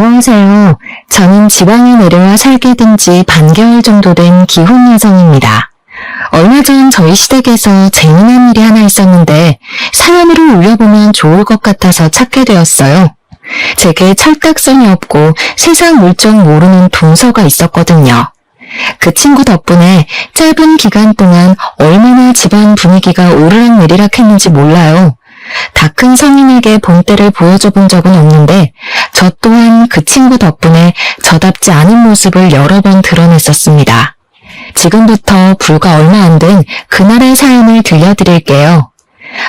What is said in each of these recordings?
안녕하세요. 저는 지방에 내려와 살게 된 지 반개월 정도 된 기혼 여성입니다. 얼마 전 저희 시댁에서 재미난 일이 하나 있었는데 사연으로 올려보면 좋을 것 같아서 찾게 되었어요. 제게 철딱선이 없고 세상 물정 모르는 동서가 있었거든요. 그 친구 덕분에 짧은 기간 동안 얼마나 집안 분위기가 오르락내리락 했는지 몰라요. 다 큰 성인에게 본때를 보여줘 본 적은 없는데 저 또한 그 친구 덕분에 저답지 않은 모습을 여러 번 드러냈었습니다. 지금부터 불과 얼마 안 된 그날의 사연을 들려드릴게요.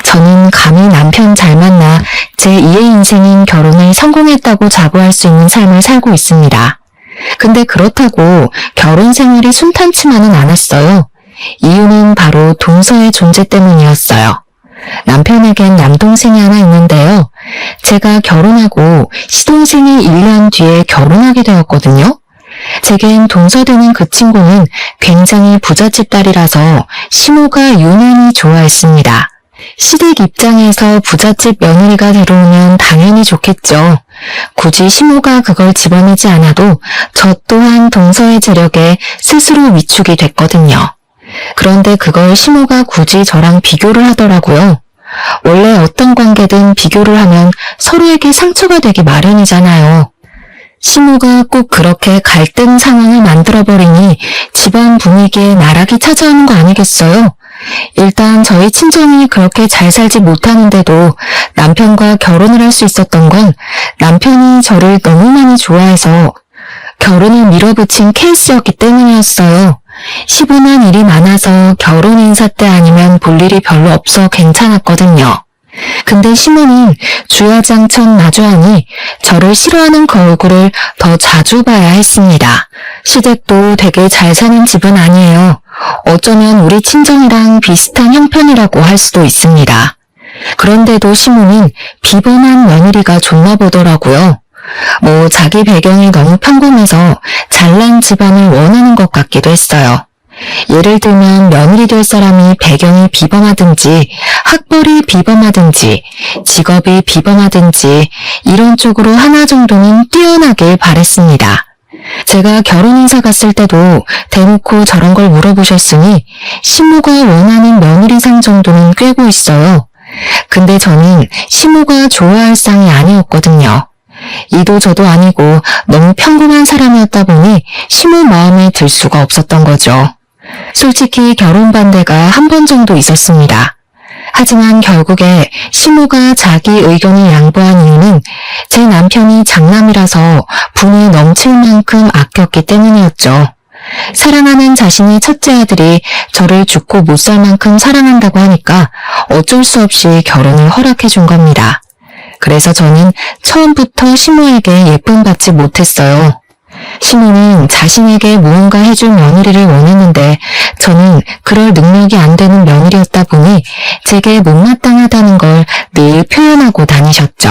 저는 감히 남편 잘 만나 제2의 인생인 결혼을 성공했다고 자부할 수 있는 삶을 살고 있습니다. 근데 그렇다고 결혼 생활이 순탄치만은 않았어요. 이유는 바로 동서의 존재 때문이었어요. 남편에겐 남동생이 하나 있는데요. 제가 결혼하고 시동생이 1년 뒤에 결혼하게 되었거든요. 제겐 동서되는 그 친구는 굉장히 부잣집 딸이라서 시모가 유난히 좋아했습니다. 시댁 입장에서 부잣집 며느리가 들어오면 당연히 좋겠죠. 굳이 시모가 그걸 집어내지 않아도 저 또한 동서의 재력에 스스로 위축이 됐거든요. 그런데 그걸 시모가 굳이 저랑 비교를 하더라고요. 원래 어떤 관계든 비교를 하면 서로에게 상처가 되기 마련이잖아요. 시모가 꼭 그렇게 갈등 상황을 만들어버리니 집안 분위기에 나락이 찾아오는 거 아니겠어요? 일단 저희 친정이 그렇게 잘 살지 못하는데도 남편과 결혼을 할 수 있었던 건 남편이 저를 너무 많이 좋아해서 결혼을 밀어붙인 케이스였기 때문이었어요. 시분한 일이 많아서 결혼 인사 때 아니면 볼 일이 별로 없어 괜찮았거든요. 근데 시모는 주야장천 마주하니 저를 싫어하는 그 얼굴을 더 자주 봐야 했습니다. 시댁도 되게 잘 사는 집은 아니에요. 어쩌면 우리 친정이랑 비슷한 형편이라고 할 수도 있습니다. 그런데도 시모는 비범한 며느리가 좋나 보더라고요. 자기 배경이 너무 평범해서 잘난 집안을 원하는 것 같기도 했어요. 예를 들면 며느리 될 사람이 배경이 비범하든지 학벌이 비범하든지 직업이 비범하든지 이런 쪽으로 하나 정도는 뛰어나길 바랬습니다. 제가 결혼 인사 갔을 때도 대놓고 저런 걸 물어보셨으니 시모가 원하는 며느리상 정도는 꿰고 있어요. 근데 저는 시모가 좋아할 상이 아니었거든요. 이도 저도 아니고 너무 평범한 사람이었다 보니 시모 마음에 들 수가 없었던 거죠. 솔직히 결혼 반대가 한 번 정도 있었습니다. 하지만 결국에 시모가 자기 의견을 양보한 이유는 제 남편이 장남이라서 분이 넘칠 만큼 아꼈기 때문이었죠. 사랑하는 자신의 첫째 아들이 저를 죽고 못 살 만큼 사랑한다고 하니까 어쩔 수 없이 결혼을 허락해 준 겁니다. 그래서 저는 처음부터 시모에게 예쁨 받지 못했어요. 시모는 자신에게 무언가 해줄 며느리를 원했는데 저는 그럴 능력이 안 되는 며느리였다 보니 제게 못마땅하다는 걸 늘 표현하고 다니셨죠.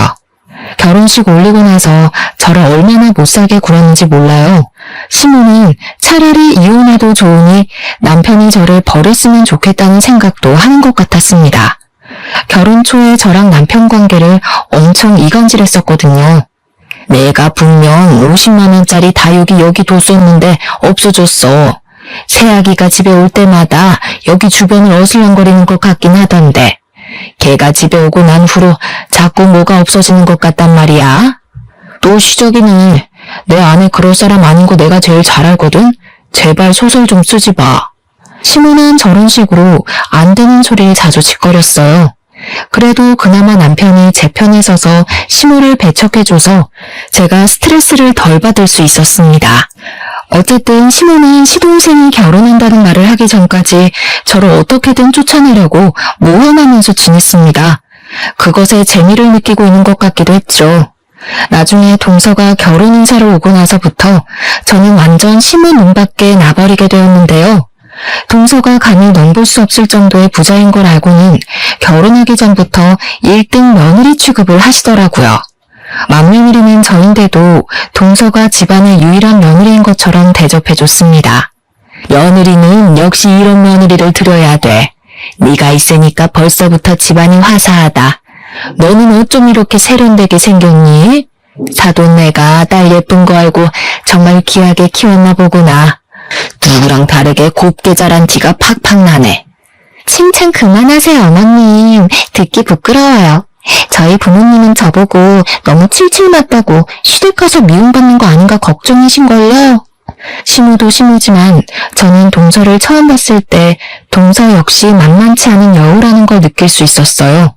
결혼식 올리고 나서 저를 얼마나 못살게 굴었는지 몰라요. 시모는 차라리 이혼해도 좋으니 남편이 저를 버렸으면 좋겠다는 생각도 하는 것 같았습니다. 결혼 초에 저랑 남편 관계를 엄청 이간질했었거든요. 내가 분명 50만 원짜리 다육이 여기 뒀었는데 없어졌어. 새아기가 집에 올 때마다 여기 주변을 어슬렁거리는 것 같긴 하던데 걔가 집에 오고 난 후로 자꾸 뭐가 없어지는 것 같단 말이야. 또 시적이네. 내 아내 그럴 사람 아닌 거 내가 제일 잘 알거든. 제발 소설 좀 쓰지 마. 시모는 저런 식으로 안 되는 소리를 자주 짓거렸어요. 그래도 그나마 남편이 제 편에 서서 시모를 배척해줘서 제가 스트레스를 덜 받을 수 있었습니다. 어쨌든 시모는 시동생이 결혼한다는 말을 하기 전까지 저를 어떻게든 쫓아내려고 모험하면서 지냈습니다. 그것에 재미를 느끼고 있는 것 같기도 했죠. 나중에 동서가 결혼 인사를 오고 나서부터 저는 완전 시모 눈 밖에 나버리게 되었는데요. 동서가 감히 넘볼 수 없을 정도의 부자인 걸 알고는 결혼하기 전부터 1등 며느리 취급을 하시더라고요. 맏며느리는 저인데도 동서가 집안의 유일한 며느리인 것처럼 대접해줬습니다. 며느리는 역시 이런 며느리를 들여야 돼. 네가 있으니까 벌써부터 집안이 화사하다. 너는 어쩜 이렇게 세련되게 생겼니? 사돈 내가 딸 예쁜 거 알고 정말 귀하게 키웠나 보구나. 누구랑 다르게 곱게 자란 티가 팍팍 나네. 칭찬 그만하세요, 어머님. 듣기 부끄러워요. 저희 부모님은 저보고 너무 칠칠 맞다고 시댁 가서 미움받는 거 아닌가 걱정이신걸요? 시무도 시무지만 저는 동서를 처음 봤을 때 동서 역시 만만치 않은 여우라는 걸 느낄 수 있었어요.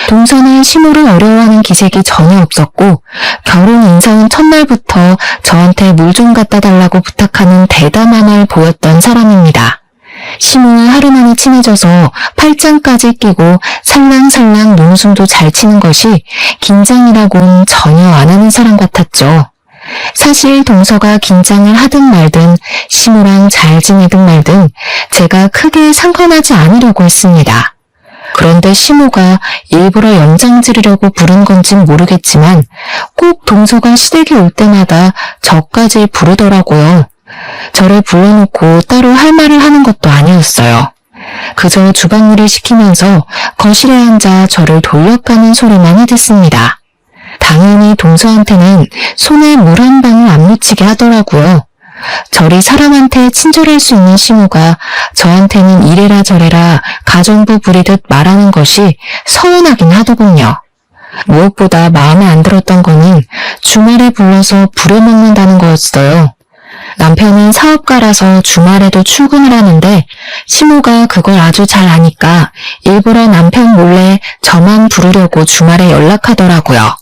동서는 시무를 어려워하는 기색이 전혀 없었고 결혼 인사한 첫날부터 저한테 물 좀 갖다 달라고 부탁하는 대담함을 보였던 사람입니다. 시무와 하루만에 친해져서 팔짱까지 끼고 살랑살랑 논숨도 잘 치는 것이 긴장이라고는 전혀 안 하는 사람 같았죠. 사실 동서가 긴장을 하든 말든 시무랑 잘 지내든 말든 제가 크게 상관하지 않으려고 했습니다. 그런데 시무가 일부러 연장 지르려고 부른 건진 모르겠지만 꼭 동서가 시댁에 올 때마다 저까지 부르더라고요. 저를 불러놓고 따로 할 말을 하는 것도 아니었어요. 그저 주방일을 시키면서 거실에 앉아 저를 돌려가는 소리만 해댔습니다. 당연히 동서한테는 손에 물 한 방울 안 묻히게 하더라고요. 저리 사람한테 친절할 수 있는 시무가 저한테는 이래라 저래라 가정부 부리듯 말하는 것이 서운하긴 하더군요. 무엇보다 마음에 안 들었던 거는 주말에 불러서 부려먹는다는 거였어요. 남편은 사업가라서 주말에도 출근을 하는데 시무가 그걸 아주 잘 아니까 일부러 남편 몰래 저만 부르려고 주말에 연락하더라고요.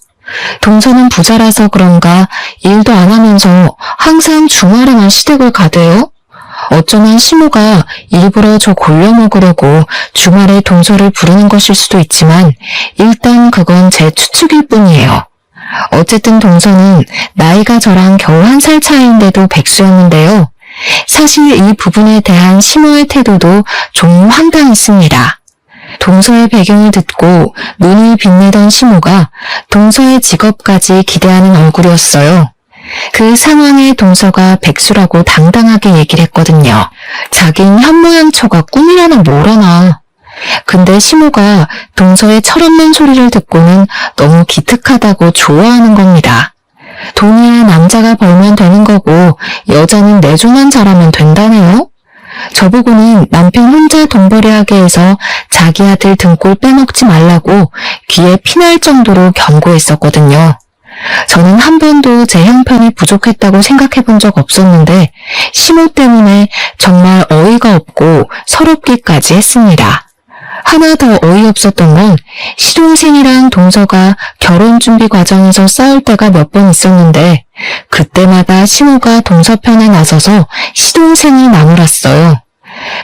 동서는 부자라서 그런가 일도 안 하면서 항상 주말에만 시댁을 가대요. 어쩌면 시무가 일부러 저 골려 먹으려고 주말에 동서를 부르는 것일 수도 있지만 일단 그건 제 추측일 뿐이에요. 어쨌든 동서는 나이가 저랑 겨우 1살 차이인데도 백수였는데요. 사실 이 부분에 대한 시무의 태도도 좀 황당했습니다. 동서의 배경을 듣고 눈을 빛내던 시무가 동서의 직업까지 기대하는 얼굴이었어요. 그 상황에 동서가 백수라고 당당하게 얘기를 했거든요. 자긴 현모양처가 꿈이라나 뭐라나. 근데 시무가 동서의 철없는 소리를 듣고는 너무 기특하다고 좋아하는 겁니다. 돈이야 남자가 벌면 되는 거고 여자는 내조만 잘하면 된다네요. 저보고는 남편 혼자 돈벌이하게 해서 자기 아들 등골 빼먹지 말라고 귀에 피날 정도로 경고했었거든요. 저는 한 번도 제 형편이 부족했다고 생각해 본 적 없었는데 시무 때문에 정말 어이가 없고 서럽기까지 했습니다. 하나 더 어이없었던 건 시동생이랑 동서가 결혼 준비 과정에서 싸울 때가 몇 번 있었는데 그때마다 시무가 동서 편에 나서서 시동생이 나무랐어요.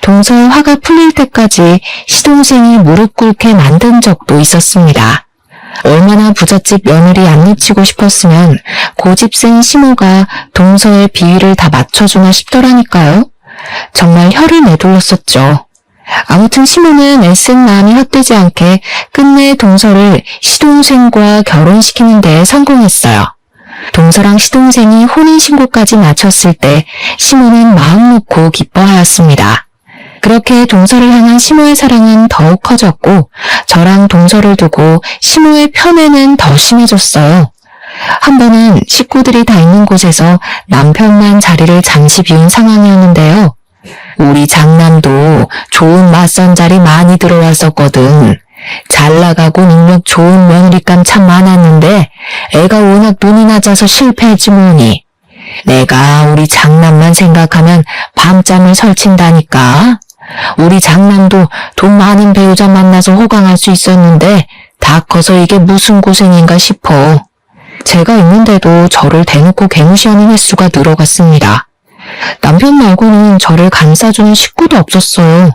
동서의 화가 풀릴 때까지 시동생이 무릎 꿇게 만든 적도 있었습니다. 얼마나 부잣집 며느리 안 놓치고 싶었으면 고집센 시무가 동서의 비위를 다 맞춰주나 싶더라니까요. 정말 혀를 내둘렀었죠. 아무튼 시무는 애쓴 마음이 헛되지 않게 끝내 동서를 시동생과 결혼시키는 데 성공했어요. 동서랑 시동생이 혼인신고까지 마쳤을 때 시무는 마음 놓고 기뻐하였습니다. 그렇게 동서를 향한 시무의 사랑은 더욱 커졌고 저랑 동서를 두고 시무의 편애는 더 심해졌어요. 한 번은 식구들이 다 있는 곳에서 남편만 자리를 잠시 비운 상황이었는데요. 우리 장남도 좋은 맞선 자리 많이 들어왔었거든. 잘 나가고 능력 좋은 며느리감 참 많았는데 애가 워낙 눈이 낮아서 실패했지 뭐니. 내가 우리 장남만 생각하면 밤잠을 설친다니까. 우리 장남도 돈 많은 배우자 만나서 호강할 수 있었는데 다 커서 이게 무슨 고생인가 싶어. 제가 있는데도 저를 대놓고 개무시하는 횟수가 늘어갔습니다. 남편 말고는 저를 감싸주는 식구도 없었어요.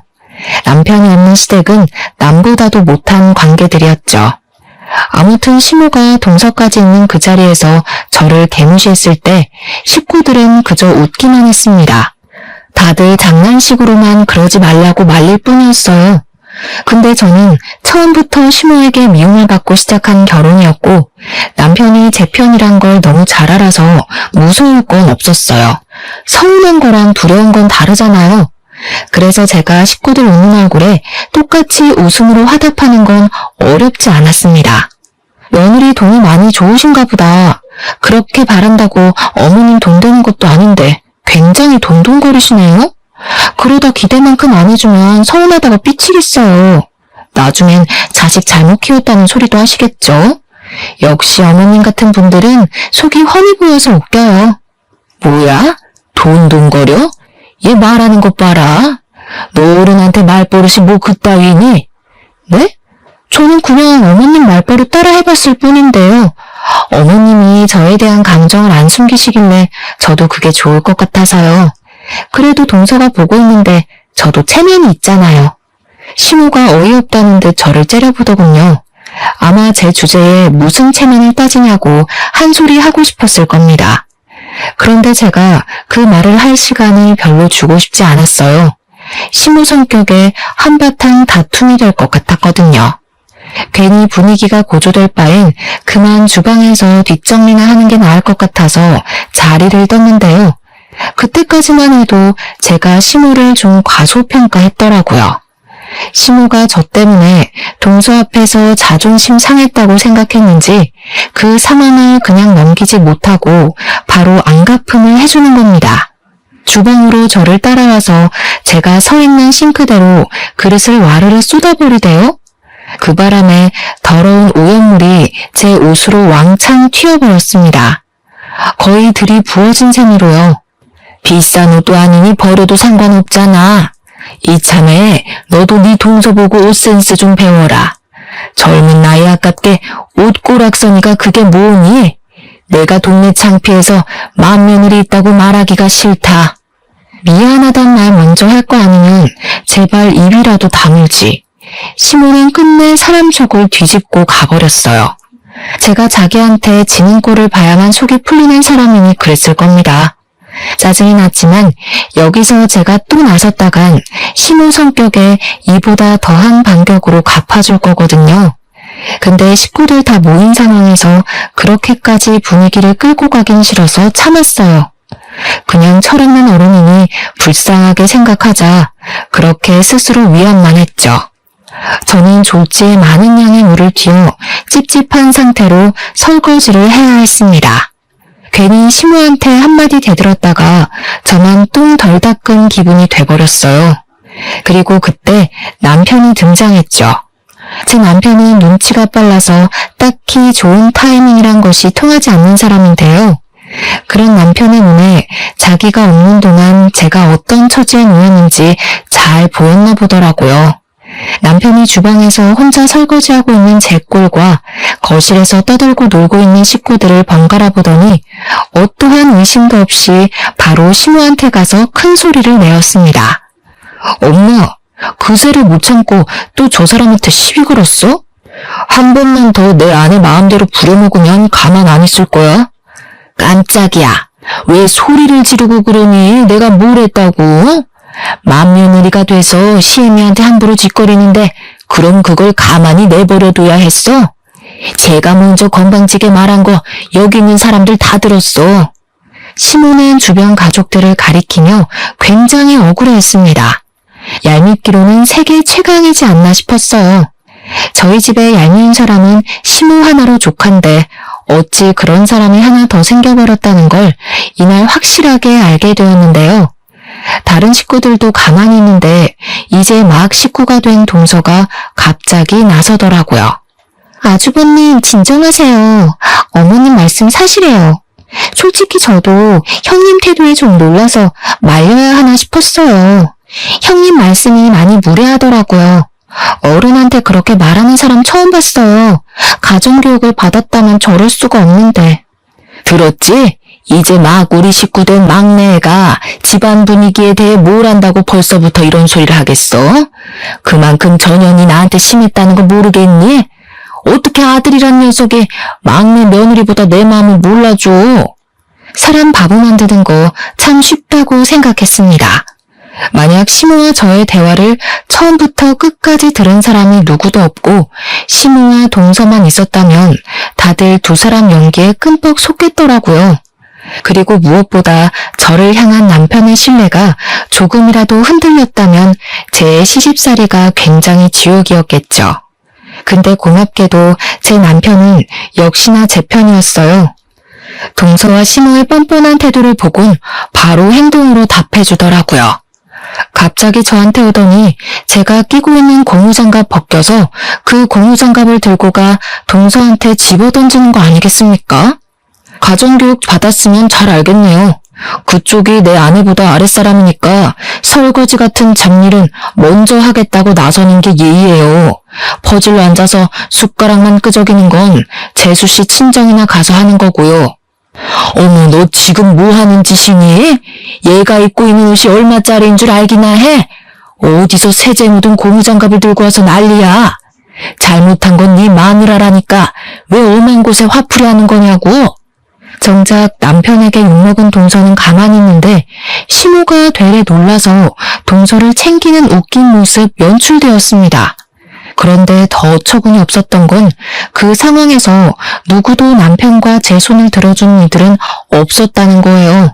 남편이 없는 시댁은 남보다도 못한 관계들이었죠. 아무튼 시무가 동서까지 있는 그 자리에서 저를 개무시했을 때 식구들은 그저 웃기만 했습니다. 다들 장난식으로만 그러지 말라고 말릴 뿐이었어요. 근데 저는 처음부터 시무에게 미움을 받고 시작한 결혼이었고 남편이 제 편이란 걸 너무 잘 알아서 무서울 건 없었어요. 서운한 거랑 두려운 건 다르잖아요. 그래서 제가 식구들 웃는 얼굴에 똑같이 웃음으로 화답하는 건 어렵지 않았습니다. 며느리 돈이 많이 좋으신가 보다. 그렇게 바란다고 어머님 돈 되는 것도 아닌데 굉장히 돈돈거리시네요? 그러다 기대만큼 안 해주면 서운하다가 삐치겠어요. 나중엔 자식 잘못 키웠다는 소리도 하시겠죠? 역시 어머님 같은 분들은 속이 훤히 보여서 웃겨요. 뭐야? 돈돈거려? 얘 말하는 것 봐라. 너 어른한테 말버릇이 뭐 그따위니? 네? 저는 그냥 어머님 말버릇 따라 해봤을 뿐인데요. 어머님이 저에 대한 감정을 안 숨기시길래 저도 그게 좋을 것 같아서요. 그래도 동서가 보고 있는데 저도 체면이 있잖아요. 시모가 어이없다는 듯 저를 째려보더군요. 아마 제 주제에 무슨 체면을 따지냐고 한 소리 하고 싶었을 겁니다. 그런데 제가 그 말을 할 시간을 별로 주고 싶지 않았어요. 시모 성격에 한바탕 다툼이 될 것 같았거든요. 괜히 분위기가 고조될 바엔 그만 주방에서 뒷정리나 하는 게 나을 것 같아서 자리를 떴는데요. 그때까지만 해도 제가 시모를 좀 과소평가했더라고요. 시모가 저 때문에 동서 앞에서 자존심 상했다고 생각했는지 그 상황을 그냥 넘기지 못하고 바로 안갚음을 해주는 겁니다. 주방으로 저를 따라와서 제가 서 있는 싱크대로 그릇을 와르르 쏟아버리대요. 그 바람에 더러운 오염물이 제 옷으로 왕창 튀어버렸습니다. 거의 들이부어진 셈으로요. 비싼 옷도 아니니 버려도 상관없잖아. 이참에 너도 네 동서 보고 옷 센스 좀 배워라. 젊은 나이 아깝게 옷 꼬락서니가 그게 뭐니? 내가 동네 창피해서 맏며느리 있다고 말하기가 싫다. 미안하단 말 먼저 할 거 아니면 제발 입이라도 다물지. 시모는 끝내 사람 속을 뒤집고 가버렸어요. 제가 자기한테 지는 꼴을 봐야만 속이 풀리는 사람이니 그랬을 겁니다. 짜증이 났지만 여기서 제가 또 나섰다간 시모 성격에 이보다 더한 반격으로 갚아줄 거거든요. 근데 식구들 다 모인 상황에서 그렇게까지 분위기를 끌고 가긴 싫어서 참았어요. 그냥 철없는 어른이니 불쌍하게 생각하자 그렇게 스스로 위안만 했죠. 저는 졸지에 많은 양의 물을 튀어 찝찝한 상태로 설거지를 해야 했습니다. 괜히 시모한테 한마디 대들었다가 저만 똥 덜 닦은 기분이 돼버렸어요. 그리고 그때 남편이 등장했죠. 제 남편은 눈치가 빨라서 딱히 좋은 타이밍이란 것이 통하지 않는 사람인데요. 그런 남편의 눈에 자기가 없는 동안 제가 어떤 처지에 놓였는지 잘 보였나 보더라고요. 남편이 주방에서 혼자 설거지하고 있는 제 꼴과 거실에서 떠들고 놀고 있는 식구들을 번갈아 보더니 어떠한 의심도 없이 바로 시모한테 가서 큰 소리를 내었습니다. 엄마, 그새를 못 참고 또 저 사람한테 시비 걸었어? 한 번만 더 내 아내 마음대로 부려먹으면 가만 안 있을 거야? 깜짝이야. 왜 소리를 지르고 그러니? 내가 뭘 했다고? 맏며느리가 돼서 시애미한테 함부로 짓거리는데 그럼 그걸 가만히 내버려둬야 했어? 제가 먼저 건방지게 말한 거 여기 있는 사람들 다 들었어. 시모는 주변 가족들을 가리키며 굉장히 억울해했습니다. 얄밉기로는 세계 최강이지 않나 싶었어요. 저희 집에 얄미운 사람은 시모 하나로 족한데 어찌 그런 사람이 하나 더 생겨버렸다는 걸 이날 확실하게 알게 되었는데요. 다른 식구들도 가만히 있는데 이제 막 식구가 된 동서가 갑자기 나서더라고요. 아주버님 진정하세요. 어머님 말씀 사실이에요. 솔직히 저도 형님 태도에 좀 놀라서 말려야 하나 싶었어요. 형님 말씀이 많이 무례하더라고요. 어른한테 그렇게 말하는 사람 처음 봤어요. 가정교육을 받았다면 저럴 수가 없는데. 들었지? 이제 막 우리 식구 된 막내애가 집안 분위기에 대해 뭘 안다고 벌써부터 이런 소리를 하겠어? 그만큼 전연이 나한테 심했다는 거 모르겠니? 어떻게 아들이란 녀석이 막내 며느리보다 내 마음을 몰라줘? 사람 바보 만드는 거 참 쉽다고 생각했습니다. 만약 시모와 저의 대화를 처음부터 끝까지 들은 사람이 누구도 없고 시모와 동서만 있었다면 다들 두 사람 연기에 끔뻑 속겠더라고요. 그리고 무엇보다 저를 향한 남편의 신뢰가 조금이라도 흔들렸다면 제 시집살이가 굉장히 지옥이었겠죠. 근데 고맙게도 제 남편은 역시나 제 편이었어요. 동서와 시모의 뻔뻔한 태도를 보곤 바로 행동으로 답해주더라고요. 갑자기 저한테 오더니 제가 끼고 있는 고무장갑 벗겨서 그 고무장갑을 들고 가 동서한테 집어던지는 거 아니겠습니까? 가정교육 받았으면 잘 알겠네요. 그쪽이 내 아내보다 아랫사람이니까 설거지 같은 잡일은 먼저 하겠다고 나서는 게 예의예요. 퍼질러 앉아서 숟가락만 끄적이는 건 재수씨 친정이나 가서 하는 거고요. 어머, 너 지금 뭐 하는 짓이니? 얘가 입고 있는 옷이 얼마짜리인 줄 알기나 해? 어디서 세제 묻은 고무장갑을 들고 와서 난리야. 잘못한 건 네 마누라라니까 왜 엄한 곳에 화풀이 하는 거냐고. 정작 남편에게 욕먹은 동서는 가만히 있는데 시모가 되레 놀라서 동서를 챙기는 웃긴 모습 연출되었습니다. 그런데 더 어처구니 없었던 건 그 상황에서 누구도 남편과 제 손을 들어준 이들은 없었다는 거예요.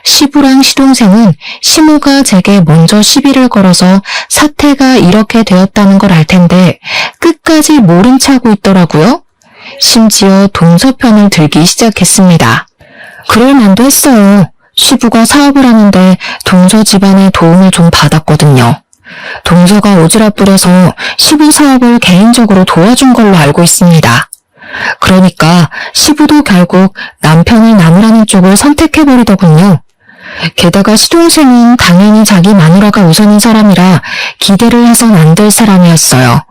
시부랑 시동생은 시모가 제게 먼저 시비를 걸어서 사태가 이렇게 되었다는 걸 알 텐데 끝까지 모른 체 하고 있더라고요. 심지어 동서 편을 들기 시작했습니다. 그럴 만도 했어요. 시부가 사업을 하는데 동서 집안의 도움을 좀 받았거든요. 동서가 오지랖 부려서 시부 사업을 개인적으로 도와준 걸로 알고 있습니다. 그러니까 시부도 결국 남편을 나무라는 쪽을 선택해버리더군요. 게다가 시동생은 당연히 자기 마누라가 우선인 사람이라 기대를 해선 안 될 사람이었어요.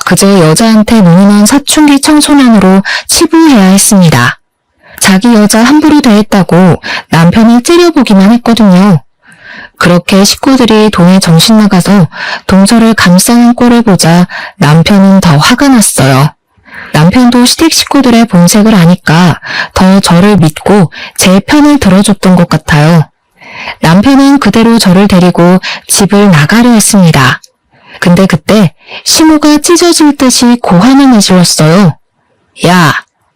그저 여자한테 눈이 먼 사춘기 청소년으로 치부해야 했습니다. 자기 여자 함부로 대했다고 남편이 째려보기만 했거든요. 그렇게 식구들이 돈에 정신 나가서 동서를 감싸는 꼴을 보자 남편은 더 화가 났어요. 남편도 시댁 식구들의 본색을 아니까 더 저를 믿고 제 편을 들어줬던 것 같아요. 남편은 그대로 저를 데리고 집을 나가려 했습니다. 근데 그때 시모가 찢어질 듯이 고함을 내질렀어요. 야,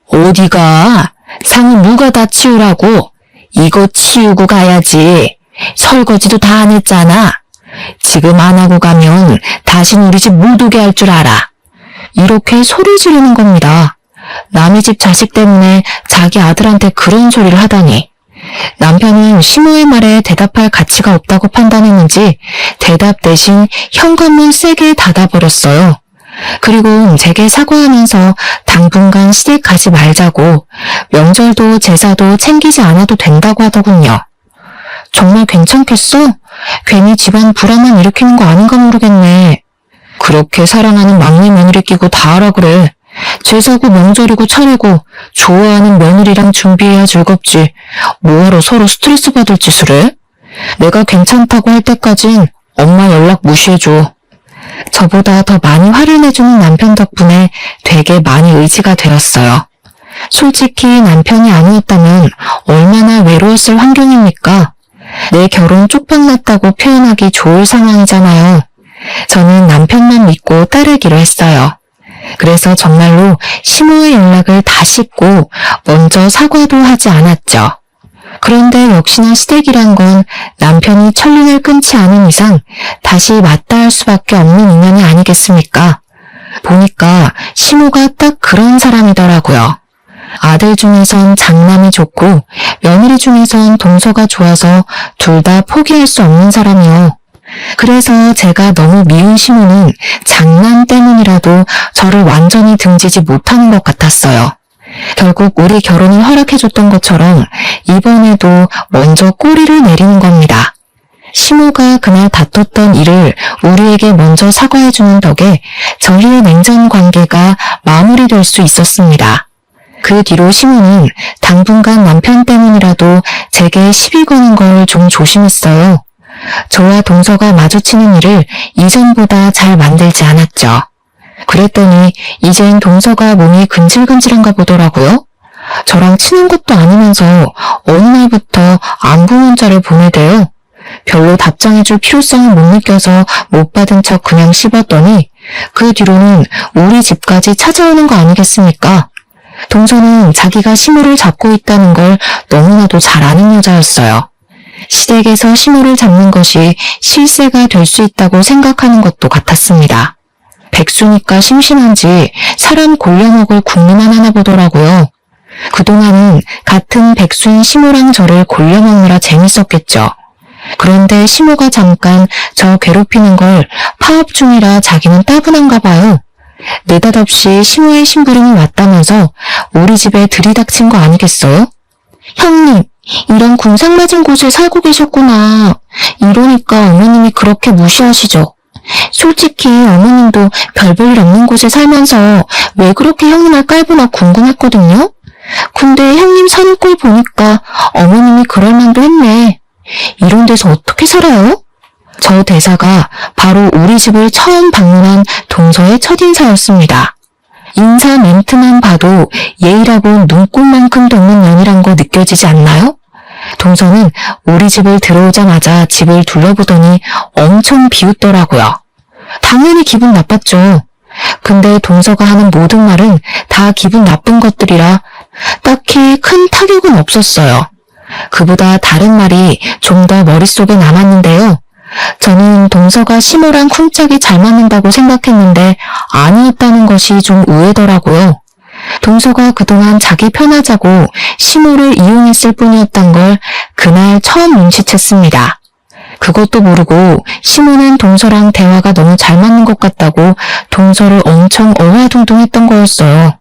어디가? 상은 누가 다 치우라고? 이거 치우고 가야지. 설거지도 다 안 했잖아. 지금 안 하고 가면 다신 우리 집 못 오게 할 줄 알아. 이렇게 소리 지르는 겁니다. 남의 집 자식 때문에 자기 아들한테 그런 소리를 하다니. 남편은 시모의 말에 대답할 가치가 없다고 판단했는지 대답 대신 현관문 세게 닫아버렸어요. 그리고 제게 사과하면서 당분간 시댁 가지 말자고 명절도 제사도 챙기지 않아도 된다고 하더군요. 정말 괜찮겠어? 괜히 집안 불화만 일으키는 거 아닌가 모르겠네. 그렇게 사랑하는 막내 며느리 끼고 다 하라 그래. 제사고 명절이고 차례고 좋아하는 며느리랑 준비해야 즐겁지. 뭐하러 서로 스트레스 받을 짓을 해? 내가 괜찮다고 할 때까진 엄마 연락 무시해줘. 저보다 더 많이 화를 내주는 남편 덕분에 되게 많이 의지가 되었어요. 솔직히 남편이 아니었다면 얼마나 외로웠을 환경입니까? 내 결혼 쪽박났다고 표현하기 좋을 상황이잖아요. 저는 남편만 믿고 따르기로 했어요. 그래서 정말로 시모의 연락을 다 씹고 먼저 사과도 하지 않았죠. 그런데 역시나 시댁이란 건 남편이 천륜을 끊지 않은 이상 다시 맞닿을 수밖에 없는 인연이 아니겠습니까? 보니까 시모가 딱 그런 사람이더라고요. 아들 중에선 장남이 좋고 며느리 중에선 동서가 좋아서 둘 다 포기할 수 없는 사람이요. 그래서 제가 너무 미운 시모는 장남 때문이라도 저를 완전히 등지지 못하는 것 같았어요. 결국 우리 결혼을 허락해줬던 것처럼 이번에도 먼저 꼬리를 내리는 겁니다. 시모가 그날 다퉜던 일을 우리에게 먼저 사과해주는 덕에 저희의 냉전 관계가 마무리될 수 있었습니다. 그 뒤로 시모는 당분간 남편 때문이라도 제게 시비 거는 걸 좀 조심했어요. 저와 동서가 마주치는 일을 이전보다 잘 만들지 않았죠. 그랬더니 이젠 동서가 몸이 근질근질한가 보더라고요. 저랑 친한 것도 아니면서 어느 날부터 안부 문자를 보내대요. 별로 답장해줄 필요성을 못 느껴서 못 받은 척 그냥 씹었더니 그 뒤로는 우리 집까지 찾아오는 거 아니겠습니까? 동서는 자기가 시모를 잡고 있다는 걸 너무나도 잘 아는 여자였어요. 시댁에서 시모를 잡는 것이 실세가 될 수 있다고 생각하는 것도 같았습니다. 백수니까 심심한지 사람 골려먹을 국리만 하나 보더라고요. 그동안은 같은 백수인 시모랑 저를 골려먹느라 재밌었겠죠. 그런데 시모가 잠깐 저 괴롭히는 걸 파업 중이라 자기는 따분한가 봐요. 느닷없이 시모의 심부름이 왔다면서 우리 집에 들이닥친 거 아니겠어요? 형님, 이런 궁상맞은 곳에 살고 계셨구나. 이러니까 어머님이 그렇게 무시하시죠. 솔직히 어머님도 별 볼 일 없는 곳에 살면서 왜 그렇게 형님을 깔보나 궁금했거든요. 근데 형님 사는 꼴 보니까 어머님이 그럴 만도 했네. 이런 데서 어떻게 살아요? 저 대사가 바로 우리 집을 처음 방문한 동서의 첫인사였습니다. 인사 멘트만 봐도 예의라고 눈꽃만큼도 없는 년이란 거 느껴지지 않나요? 동서는 우리 집을 들어오자마자 집을 둘러보더니 엄청 비웃더라고요. 당연히 기분 나빴죠. 근데 동서가 하는 모든 말은 다 기분 나쁜 것들이라 딱히 큰 타격은 없었어요. 그보다 다른 말이 좀 더 머릿속에 남았는데요. 저는 동서가 시모랑 쿵짝이 잘 맞는다고 생각했는데 아니었다는 것이 좀 의외더라고요. 동서가 그동안 자기 편하자고 시모를 이용했을 뿐이었던 걸 그날 처음 눈치챘습니다. 그것도 모르고 시모는 동서랑 대화가 너무 잘 맞는 것 같다고 동서를 엄청 어화둥둥했던 거였어요.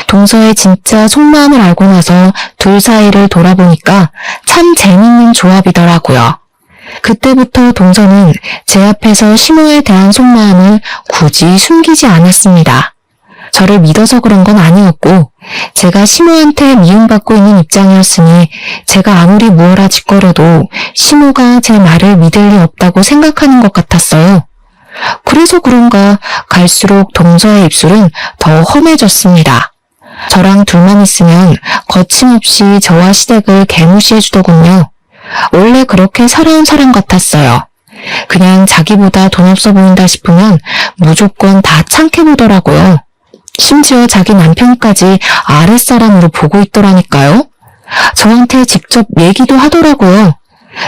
동서의 진짜 속마음을 알고 나서 둘 사이를 돌아보니까 참 재밌는 조합이더라고요. 그때부터 동서는 제 앞에서 시모에 대한 속마음을 굳이 숨기지 않았습니다. 저를 믿어서 그런 건 아니었고 제가 시모한테 미움받고 있는 입장이었으니 제가 아무리 무어라 짓거려도 시모가 제 말을 믿을 리 없다고 생각하는 것 같았어요. 그래서 그런가 갈수록 동서의 입술은 더 험해졌습니다. 저랑 둘만 있으면 거침없이 저와 시댁을 개무시해주더군요. 원래 그렇게 살아온 사람 같았어요. 그냥 자기보다 돈 없어 보인다 싶으면 무조건 다 창해 보더라고요. 심지어 자기 남편까지 아랫사람으로 보고 있더라니까요. 저한테 직접 얘기도 하더라고요.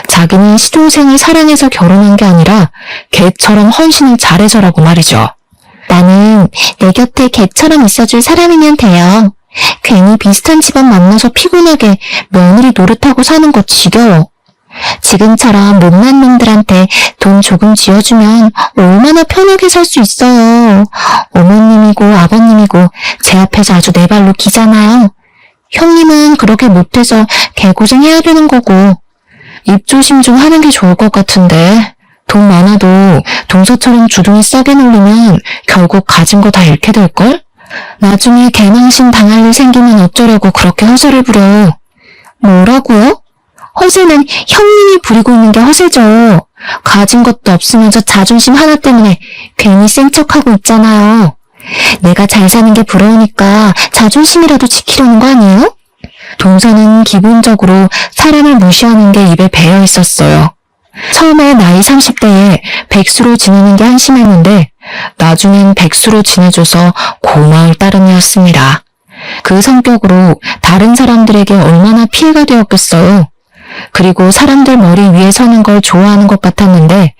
자기는 시동생을 사랑해서 결혼한 게 아니라 개처럼 헌신을 잘해서라고 말이죠. 나는 내 곁에 개처럼 있어줄 사람이면 돼요. 괜히 비슷한 집안 만나서 피곤하게 며느리 노릇하고 사는 거 지겨워. 지금처럼 못난 놈들한테 돈 조금 쥐어주면 얼마나 편하게 살 수 있어요. 어머님이고 아버님이고 제 앞에서 아주 내 발로 기잖아요. 형님은 그렇게 못해서 개고생해야 되는 거고. 입조심 좀 하는 게 좋을 것 같은데 돈 많아도 동서처럼 주둥이 싸게 놀리면 결국 가진 거 다 잃게 될걸? 나중에 개망신 당할 일 생기면 어쩌려고 그렇게 허세를 부려. 뭐라고요? 허세는 형님이 부리고 있는 게 허세죠. 가진 것도 없으면서 자존심 하나 때문에 괜히 센 척하고 있잖아요. 내가 잘 사는 게 부러우니까 자존심이라도 지키려는 거 아니에요? 동서는 기본적으로 사람을 무시하는 게 입에 배어 있었어요. 처음에 나이 30대에 백수로 지내는 게 한심했는데 나중엔 백수로 지내줘서 고마울 따름이었습니다. 그 성격으로 다른 사람들에게 얼마나 피해가 되었겠어요. 그리고 사람들 머리 위에 서는 걸 좋아하는 것 같았는데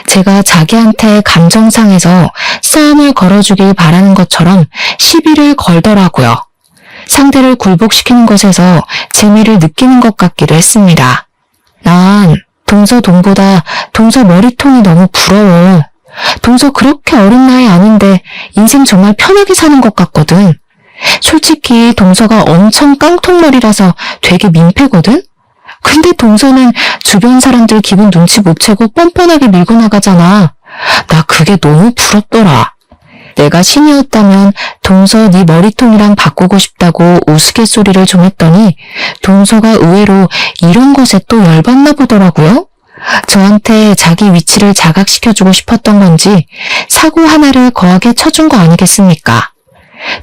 제가 자기한테 감정상해서 싸움을 걸어주길 바라는 것처럼 시비를 걸더라고요. 상대를 굴복시키는 것에서 재미를 느끼는 것 같기도 했습니다. 난 동서 돈보다 동서 머리통이 너무 부러워. 동서 그렇게 어린 나이 아닌데 인생 정말 편하게 사는 것 같거든. 솔직히 동서가 엄청 깡통머리라서 되게 민폐거든? 근데 동서는 주변 사람들 기분 눈치 못 채고 뻔뻔하게 밀고 나가잖아. 나 그게 너무 부럽더라. 내가 신이었다면 동서 네 머리통이랑 바꾸고 싶다고 우스갯소리를 좀 했더니 동서가 의외로 이런 것에 또 열받나 보더라고요. 저한테 자기 위치를 자각시켜주고 싶었던 건지 사고 하나를 거하게 쳐준 거 아니겠습니까?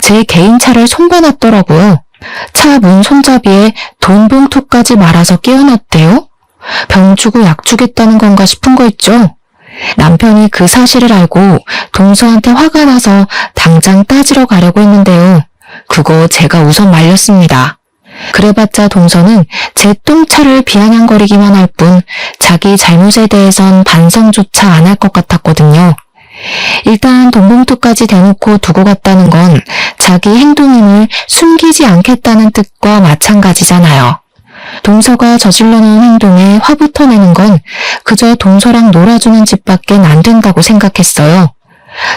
제 개인차를 손봐놨더라고요. 차 문 손잡이에 돈 봉투까지 말아서 끼워놨대요. 병 주고 약 주겠다는 건가 싶은 거 있죠. 남편이 그 사실을 알고 동서한테 화가 나서 당장 따지러 가려고 했는데요. 그거 제가 우선 말렸습니다. 그래봤자 동서는 제 똥차를 비아냥거리기만 할 뿐 자기 잘못에 대해선 반성조차 안 할 것 같았거든요. 일단 돈봉투까지 대놓고 두고 갔다는 건 자기 행동임을 숨기지 않겠다는 뜻과 마찬가지잖아요. 동서가 저질러 놓은 행동에 화부터 내는 건 그저 동서랑 놀아주는 집밖에 안 된다고 생각했어요.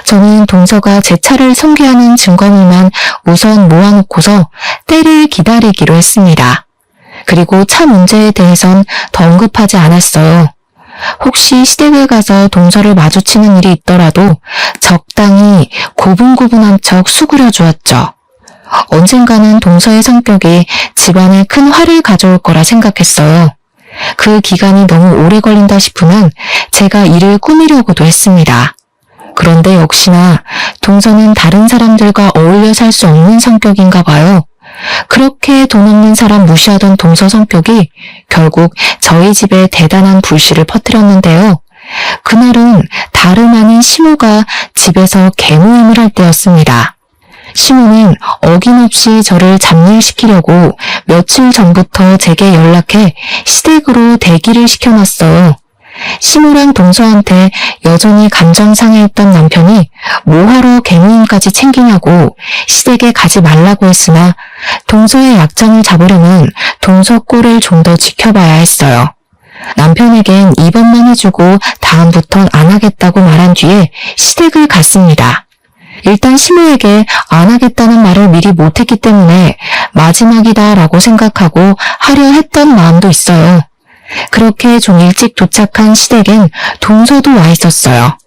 저는 동서가 제 차를 손괴하는 증거물만 우선 모아놓고서 때를 기다리기로 했습니다. 그리고 차 문제에 대해선 더 언급하지 않았어요. 혹시 시댁에 가서 동서를 마주치는 일이 있더라도 적당히 고분고분한 척 수그려 주었죠. 언젠가는 동서의 성격이 집안에 큰 화를 가져올 거라 생각했어요. 그 기간이 너무 오래 걸린다 싶으면 제가 일을 꾸미려고도 했습니다. 그런데 역시나 동서는 다른 사람들과 어울려 살 수 없는 성격인가 봐요. 그렇게 돈 없는 사람 무시하던 동서 성격이 결국 저희 집에 대단한 불씨를 퍼뜨렸는데요. 그날은 다름 아닌 시모가 집에서 개모임을 할 때였습니다. 시모는 어김없이 저를 잡일시키려고 며칠 전부터 제게 연락해 시댁으로 대기를 시켜놨어요. 시모랑 동서한테 여전히 감정 상해있던 남편이 뭐하러 개모임까지 챙기냐고 시댁에 가지 말라고 했으나 동서의 약점을 잡으려면 동서 꼴을 좀 더 지켜봐야 했어요. 남편에겐 이번만 해주고 다음부턴 안 하겠다고 말한 뒤에 시댁을 갔습니다. 일단 시모에게 안 하겠다는 말을 미리 못했기 때문에 마지막이다라고 생각하고 하려 했던 마음도 있어요. 그렇게 좀 일찍 도착한 시댁엔 동서도 와 있었어요.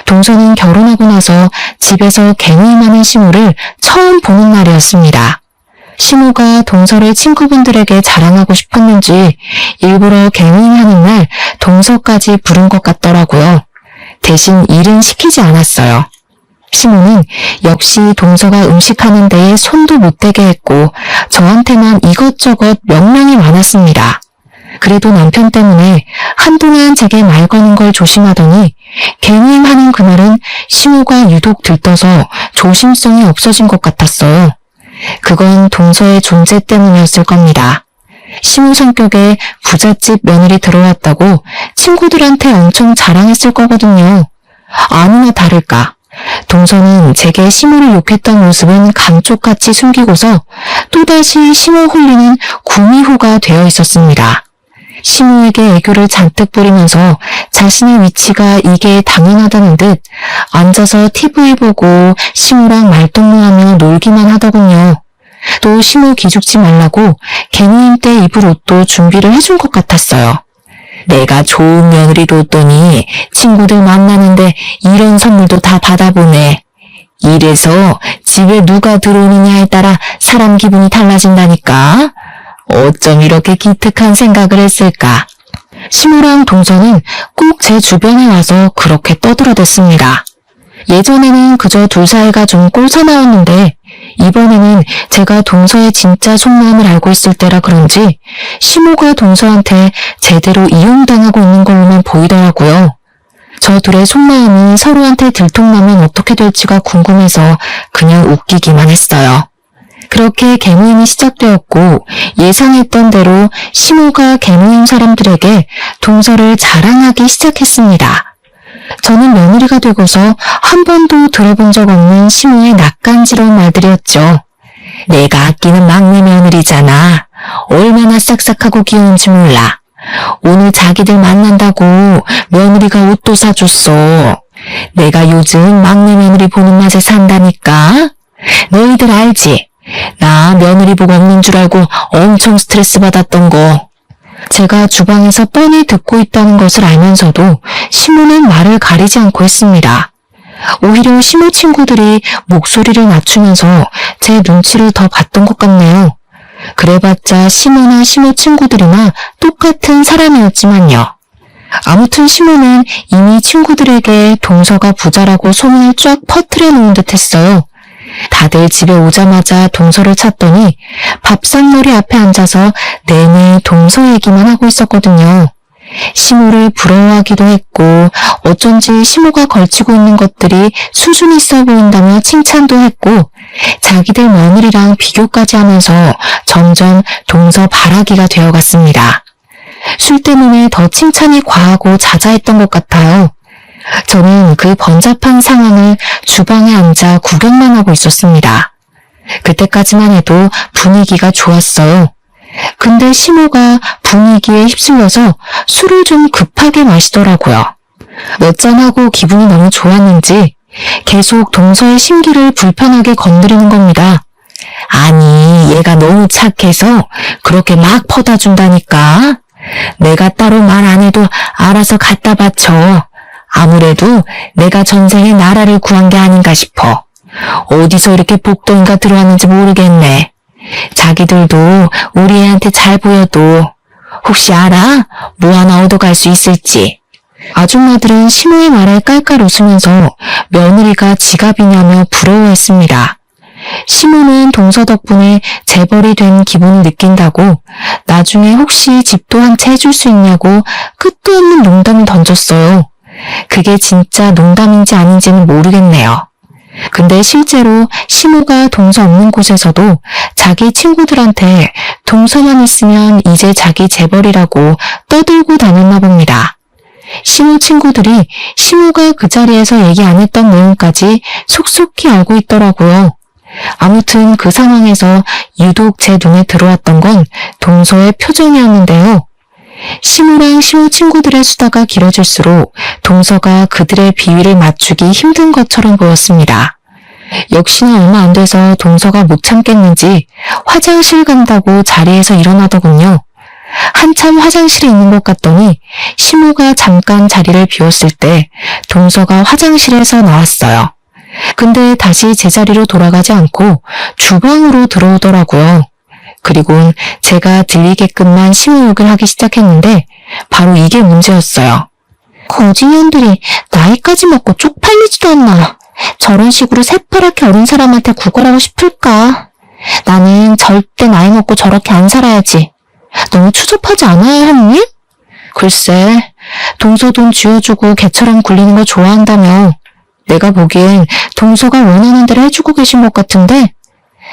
동서는 결혼하고 나서 집에서 개모임하는 시모를 처음 보는 날이었습니다. 시모가 동서를 친구분들에게 자랑하고 싶었는지 일부러 개모임하는 날 동서까지 부른 것 같더라고요. 대신 일은 시키지 않았어요. 시모는 역시 동서가 음식하는 데에 손도 못 대게 했고 저한테만 이것저것 명령이 많았습니다. 그래도 남편 때문에 한동안 제게 말 거는 걸 조심하더니 개모임하는 그날은 시모가 유독 들떠서 조심성이 없어진 것 같았어요. 그건 동서의 존재 때문이었을 겁니다. 시모 성격에 부잣집 며느리 들어왔다고 친구들한테 엄청 자랑했을 거거든요. 아니나 다를까. 동서는 제게 시모를 욕했던 모습은 감쪽같이 숨기고서 또다시 시모 홀리는 구미호가 되어 있었습니다. 시모에게 애교를 잔뜩 부리면서 자신의 위치가 이게 당연하다는 듯 앉아서 TV 보고 시모랑 말동무하며 놀기만 하더군요. 또 시모 기죽지 말라고 개모임 때 입을 옷도 준비를 해준 것 같았어요. 내가 좋은 며느리 뒀더니 친구들 만나는데 이런 선물도 다 받아보네. 이래서 집에 누가 들어오느냐에 따라 사람 기분이 달라진다니까. 어쩜 이렇게 기특한 생각을 했을까. 시모랑 동서는 꼭 제 주변에 와서 그렇게 떠들어댔습니다. 예전에는 그저 둘 사이가 좀 꼴사나웠는데 이번에는 제가 동서의 진짜 속마음을 알고 있을 때라 그런지 시모가 동서한테 제대로 이용당하고 있는 걸로만 보이더라고요. 저 둘의 속마음이 서로한테 들통나면 어떻게 될지가 궁금해서 그냥 웃기기만 했어요. 그렇게 개모임이 시작되었고 예상했던 대로 시모가 개모임 사람들에게 동서를 자랑하기 시작했습니다. 저는 며느리가 되고서 한 번도 들어본 적 없는 시모의 낯간지러운 말들이었죠. 내가 아끼는 막내 며느리잖아. 얼마나 싹싹하고 귀여운지 몰라. 오늘 자기들 만난다고 며느리가 옷도 사줬어. 내가 요즘 막내 며느리 보는 맛에 산다니까. 너희들 알지? 나 며느리 복 없는 줄 알고 엄청 스트레스 받았던 거. 제가 주방에서 뻔히 듣고 있다는 것을 알면서도 시모는 말을 가리지 않고 했습니다. 오히려 시모 친구들이 목소리를 낮추면서 제 눈치를 더 봤던 것 같네요. 그래봤자 시모나 시모 친구들이나 똑같은 사람이었지만요. 아무튼 시모는 이미 친구들에게 동서가 부자라고 소문을 쫙 퍼뜨려 놓은 듯 했어요. 다들 집에 오자마자 동서를 찾더니 밥상머리 앞에 앉아서 내내 동서 얘기만 하고 있었거든요. 시모를 부러워하기도 했고 어쩐지 시모가 걸치고 있는 것들이 수준 있어 보인다며 칭찬도 했고 자기들 며느리랑 비교까지 하면서 점점 동서 바라기가 되어갔습니다. 술 때문에 더 칭찬이 과하고 자자했던 것 같아요. 저는 그 번잡한 상황을 주방에 앉아 구경만 하고 있었습니다. 그때까지만 해도 분위기가 좋았어요. 근데 시모가 분위기에 휩쓸려서 술을 좀 급하게 마시더라고요. 몇 잔하고 기분이 너무 좋았는지 계속 동서의 심기를 불편하게 건드리는 겁니다. 아니, 얘가 너무 착해서 그렇게 막 퍼다 준다니까. 내가 따로 말 안 해도 알아서 갖다 바쳐. 아무래도 내가 전생에 나라를 구한 게 아닌가 싶어. 어디서 이렇게 복덩이가 들어왔는지 모르겠네. 자기들도 우리 애한테 잘 보여도 혹시 알아? 뭐 하나 얻어갈 수 있을지. 아줌마들은 시모의 말에 깔깔 웃으면서 며느리가 지갑이냐며 부러워했습니다. 시모는 동서 덕분에 재벌이 된 기분을 느낀다고 나중에 혹시 집도 한 채 해줄 수 있냐고 끝도 없는 농담을 던졌어요. 그게 진짜 농담인지 아닌지는 모르겠네요. 근데 실제로 시모가 동서 없는 곳에서도 자기 친구들한테 동서만 있으면 이제 자기 재벌이라고 떠들고 다녔나 봅니다. 시모 친구들이 시모가 그 자리에서 얘기 안 했던 내용까지 속속히 알고 있더라고요. 아무튼 그 상황에서 유독 제 눈에 들어왔던 건 동서의 표정이었는데요. 시모랑 시모 친구들의 수다가 길어질수록 동서가 그들의 비위를 맞추기 힘든 것처럼 보였습니다. 역시나 얼마 안 돼서 동서가 못 참겠는지 화장실 간다고 자리에서 일어나더군요. 한참 화장실에 있는 것 같더니 시모가 잠깐 자리를 비웠을 때 동서가 화장실에서 나왔어요. 근데 다시 제자리로 돌아가지 않고 주방으로 들어오더라고요. 그리고 제가 들리게끔만 시무욕을 하기 시작했는데 바로 이게 문제였어요. 거지년들이 나이까지 먹고 쪽팔리지도 않나. 저런 식으로 새파랗게 어린 사람한테 구걸하고 싶을까? 나는 절대 나이 먹고 저렇게 안 살아야지. 너무 추접하지 않아요, 형님? 글쎄, 동서 돈 쥐어주고 개처럼 굴리는 거 좋아한다며. 내가 보기엔 동서가 원하는 대로 해주고 계신 것 같은데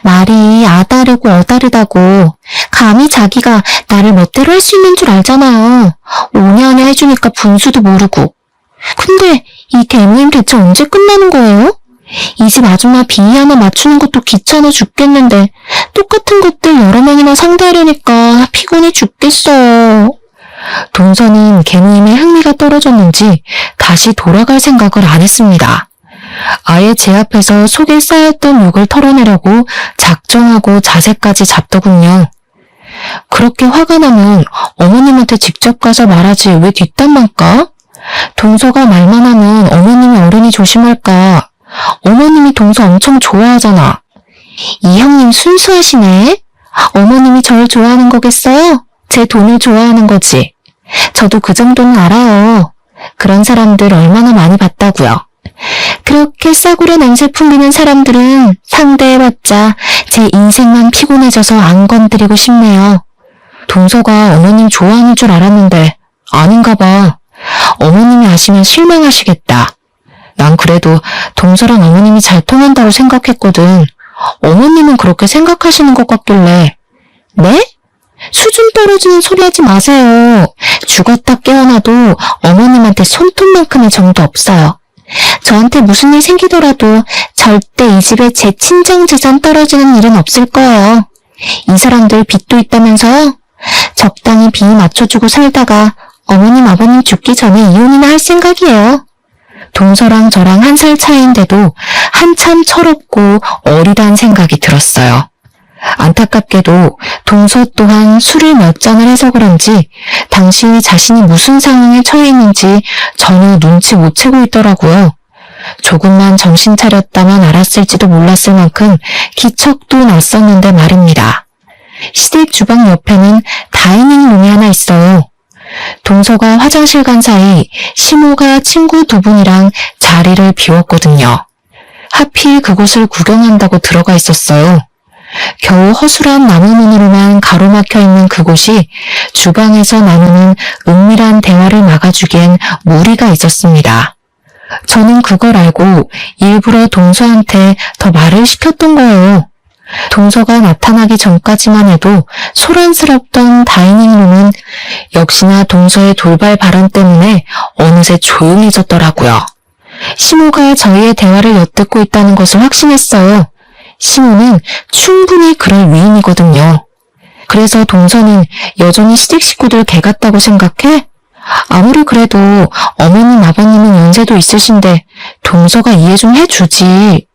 말이 아다르고 어다르다고. 감히 자기가 나를 멋대로 할 수 있는 줄 알잖아요. 오냐오냐 해주니까 분수도 모르고. 근데 이 개모임 대체 언제 끝나는 거예요? 이 집 아줌마 비위 하나 맞추는 것도 귀찮아 죽겠는데 똑같은 것들 여러 명이나 상대하려니까 피곤해 죽겠어요. 동서는 개모임에 흥미가 떨어졌는지 다시 돌아갈 생각을 안 했습니다. 아예 제 앞에서 속에 쌓였던 욕을 털어내려고 작정하고 자세까지 잡더군요. 그렇게 화가 나면 어머님한테 직접 가서 말하지 왜 뒷담만 까? 동서가 말만 하면 어머님이 어른이 조심할까. 어머님이 동서 엄청 좋아하잖아. 이 형님 순수하시네. 어머님이 절 좋아하는 거겠어요? 제 돈을 좋아하는 거지. 저도 그 정도는 알아요. 그런 사람들 얼마나 많이 봤다고요. 그렇게 싸구려 냄새 풍기는 사람들은 상대해봤자 제 인생만 피곤해져서 안 건드리고 싶네요. 동서가 어머님 좋아하는 줄 알았는데 아닌가 봐. 어머님이 아시면 실망하시겠다. 난 그래도 동서랑 어머님이 잘 통한다고 생각했거든. 어머님은 그렇게 생각하시는 것 같길래. 네? 수준 떨어지는 소리 하지 마세요. 죽었다 깨어나도 어머님한테 손톱만큼의 정도 없어요. 저한테 무슨 일 생기더라도 절대 이 집에 제 친정 재산 떨어지는 일은 없을 거예요. 이 사람들 빚도 있다면서요? 적당히 비위 맞춰주고 살다가 어머님 아버님 죽기 전에 이혼이나 할 생각이에요. 동서랑 저랑 1살 차이인데도 한참 철없고 어리다는 생각이 들었어요. 안타깝게도 동서 또한 술을 몇 잔을 해서 그런지 당시 자신이 무슨 상황에 처해 있는지 전혀 눈치 못 채고 있더라고요. 조금만 정신 차렸다면 알았을지도 몰랐을 만큼 기척도 났었는데 말입니다. 시댁 주방 옆에는 다이닝룸이 하나 있어요. 동서가 화장실 간 사이 시모가 친구 2분이랑 자리를 비웠거든요. 하필 그곳을 구경한다고 들어가 있었어요. 겨우 허술한 나무문으로만 가로막혀 있는 그곳이 주방에서 나누는 은밀한 대화를 막아주기엔 무리가 있었습니다. 저는 그걸 알고 일부러 동서한테 더 말을 시켰던 거예요. 동서가 나타나기 전까지만 해도 소란스럽던 다이닝룸은 역시나 동서의 돌발 발언 때문에 어느새 조용해졌더라고요. 시모가 저희의 대화를 엿듣고 있다는 것을 확신했어요. 시모는 충분히 그럴 위인이거든요. 그래서 동서는 여전히 시댁 식구들 개 같다고 생각해? 아무리 그래도 어머님 아버님은 연세도 있으신데 동서가 이해 좀 해주지.